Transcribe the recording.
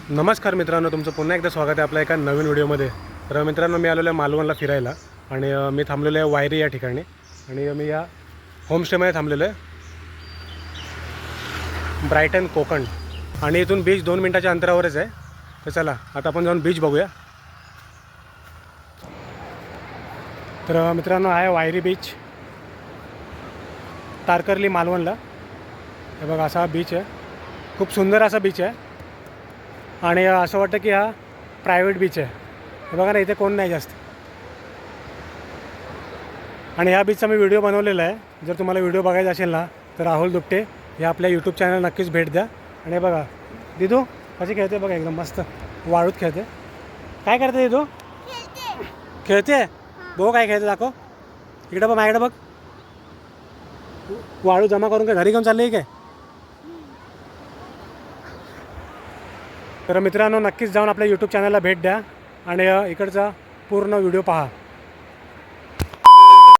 नमस्कार मित्रांनो, तुमचं पुन्हा एकदा स्वागत आहे आपल्या एका नवीन व्हिडिओमध्ये. तर मित्रांनो, मी आलेलो आहे मालवणला फिरायला आणि मी थांबलेलो आहे वायरी या ठिकाणी आणि मी या होमस्टेमध्ये थांबलेलो आहे, ब्रायटन कोकण. आणि इथून बीच 2 मिनिटाच्या अंतरावरच आहे. तर चला आता आपण जाऊन बीच बघूया. तर मित्रांनो, आहे वायरी बीच, तारकर्ली मालवणला. हे बघा, असा बीच आहे, खूप सुंदर असा बीच आहे आणि असं वाटतं की हा प्रायव्हेट बीच आहे. हे बघा ना, इथे कोण नाही जास्त. आणि ह्या बीचचा मी व्हिडिओ बनवलेला आहे. जर तुम्हाला व्हिडिओ बघायचा असेल ना, तर राहुल दुपटे या आपल्या यूट्यूब चॅनल नक्कीच भेट द्या. आणि हे बघा, दिदू कशी खेळते बघा, एकदम मस्त वाळूत खेळते. काय करते दिदू? खेळते. बघ काय खेळते, दाखव इकडं. बघ माझ्याकडे बघ. वाळू जमा करून काय घरी घेऊन चालली आहे काय? तर मित्रांनो, नक्कीच जाऊन आपल्या यूट्यूब चॅनलला भेट द्या आणि इकडचा पूर्ण व्हिडिओ पहा.